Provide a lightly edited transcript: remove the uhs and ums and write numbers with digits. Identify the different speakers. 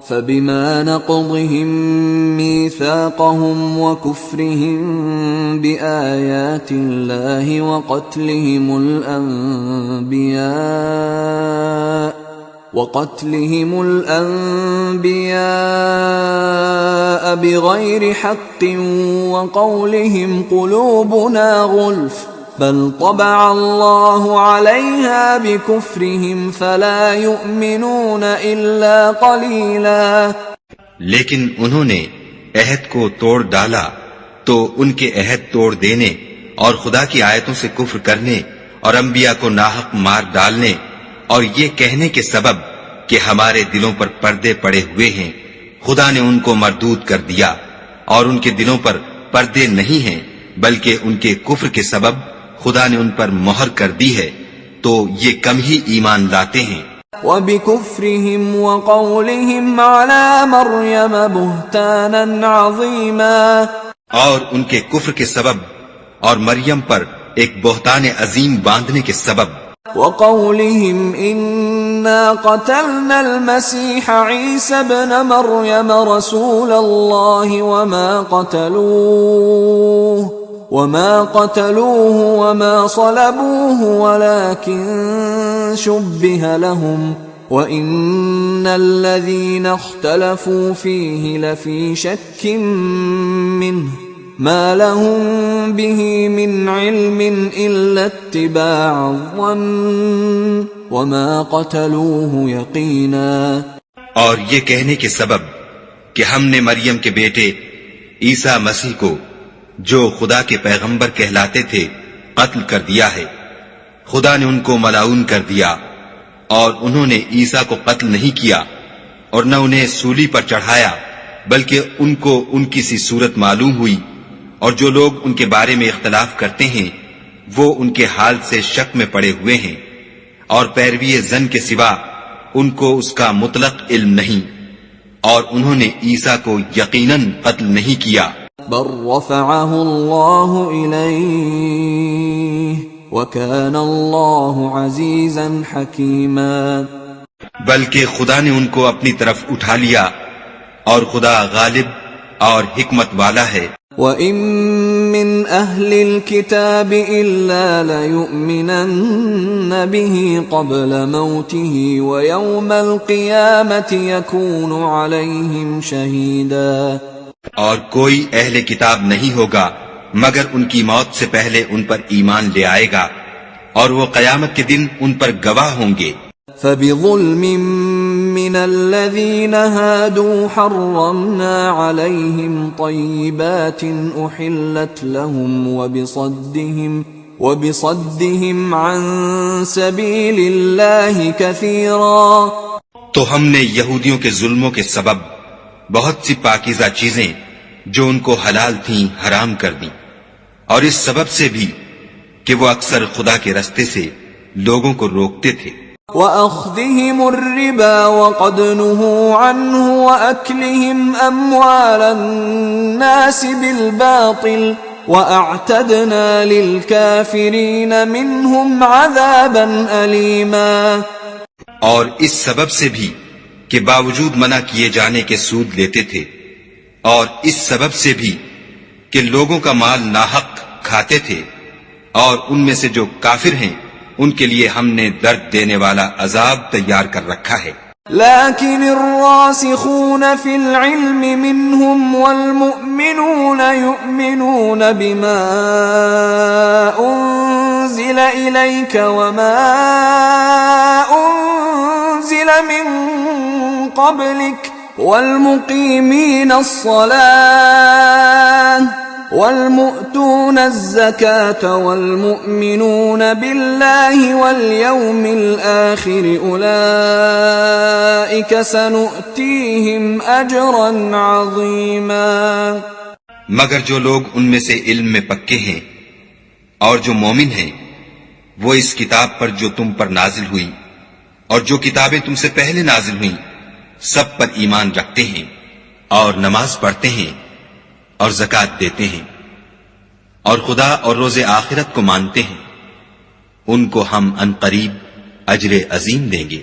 Speaker 1: فبما نقضهم ميثاقهم وكفرهم بآيات الله وقتلهم الأنبياء بغير حق وقولهم قلوبنا غلف بل طبع الله عليها بكفرهم فلا يؤمنون إلا قليلا۔
Speaker 2: لیکن انہوں نے عہد کو توڑ ڈالا تو ان کے عہد توڑ دینے اور خدا کی آیتوں سے کفر کرنے اور انبیاء کو ناحق مار ڈالنے اور یہ کہنے کے سبب کہ ہمارے دلوں پر پردے پڑے ہوئے ہیں خدا نے ان کو مردود کر دیا، اور ان کے دلوں پر پردے نہیں ہیں بلکہ ان کے کفر کے سبب خدا نے ان پر مہر کر دی ہے، تو یہ کم ہی ایمان لاتے ہیں۔
Speaker 1: وَبِكُفْرِهِمْ وَقَوْلِهِمْ عَلَى مَرْيَمَ بُهْتَانًا عَظِيمًا،
Speaker 2: اور ان کے کفر کے سبب اور مریم پر ایک بہتان عظیم باندھنے کے سبب۔
Speaker 1: وَقَوْلِهِمْ إِنَّا قَتَلْنَا الْمَسِيحَ عِيسَى ابْنَ مَرْيَمَ رَسُولَ اللَّهِ وما قتلوه وما صلبوه ولكن شبه لهم وإن الذين اختلفوا فيه لفي شك منه ما لهم به من علم إلا اتباع الظن وما قتلوه يقينا۔
Speaker 2: اور یہ کہنے کے سبب کہ ہم نے مریم کے بیٹے عیسیٰ مسیح کو جو خدا کے پیغمبر کہلاتے تھے قتل کر دیا ہے، خدا نے ان کو ملعون کر دیا، اور انہوں نے عیسیٰ کو قتل نہیں کیا اور نہ انہیں سولی پر چڑھایا، بلکہ ان کو ان کی سی صورت معلوم ہوئی، اور جو لوگ ان کے بارے میں اختلاف کرتے ہیں وہ ان کے حال سے شک میں پڑے ہوئے ہیں، اور پیروی زن کے سوا ان کو اس کا مطلق علم نہیں، اور انہوں نے عیسیٰ کو یقیناً قتل نہیں کیا۔
Speaker 1: بل رفعه الله إليه وكان الله عزيزا حكيما،
Speaker 2: بلکہ خدا نے ان کو اپنی طرف اٹھا لیا اور خدا غالب اور حکمت والا ہے۔
Speaker 1: وَإِن مِّنْ أَهْلِ الْكِتَابِ إِلَّا لَيُؤْمِنَنَّ بِهِ قَبْلَ مَوْتِهِ وَيَوْمَ الْقِيَامَةِ يَكُونُ عَلَيْهِمْ شَهِيدًا،
Speaker 2: اور کوئی اہل کتاب نہیں ہوگا مگر ان کی موت سے پہلے ان پر ایمان لے آئے گا، اور وہ قیامت کے دن ان پر گواہ ہوں گے۔
Speaker 1: فَبِظُلْمٍ مِّنَ الَّذِينَ هَادُوا حَرَّمْنَا عَلَيْهِمْ طَيِّبَاتٍ أُحِلَّتْ لَهُمْ وَبِصَدِّهِمْ عَن سَبِيلِ اللَّهِ كَثِيرًا،
Speaker 2: تو ہم نے یہودیوں کے ظلموں کے سبب بہت سی پاکیزہ چیزیں جو ان کو حلال تھیں حرام کر دیں، اور اس سبب سے بھی کہ وہ اکثر خدا کے رستے سے لوگوں کو روکتے تھے۔
Speaker 1: وَأَخْذِهِمُ الرِّبَا وَقَدْ نُهُوا عَنْهُ وَأَكْلِهِمْ أَمْوَالَ النَّاسِ بِالْبَاطِلِ وَأَعْتَدْنَا لِلْكَافِرِينَ مِنْهُمْ عَذَابًا أَلِيمًا،
Speaker 2: اور اس سبب سے بھی کہ باوجود منع کیے جانے کے سود لیتے تھے، اور اس سبب سے بھی کہ لوگوں کا مال ناحق کھاتے تھے، اور ان میں سے جو کافر ہیں ان کے لیے ہم نے درد دینے والا عذاب تیار کر رکھا ہے۔
Speaker 1: لكن الراسخون في العلم منهم والمؤمنون يؤمنون بما أنزل إليك وما أنزل من قبلك والمقيمين الصلاة والمؤتون الزكاة والمؤمنون بالله واليوم الآخر أولئك سنؤتيهم أجرا عظيما۔
Speaker 2: مگر جو لوگ ان میں سے علم میں پکے ہیں اور جو مومن ہیں وہ اس کتاب پر جو تم پر نازل ہوئی اور جو کتابیں تم سے پہلے نازل ہوئیں سب پر ایمان رکھتے ہیں اور نماز پڑھتے ہیں اور زکوٰۃ دیتے ہیں اور خدا اور روز آخرت کو مانتے ہیں، ان کو ہم عنقریب اجر عظیم دیں گے۔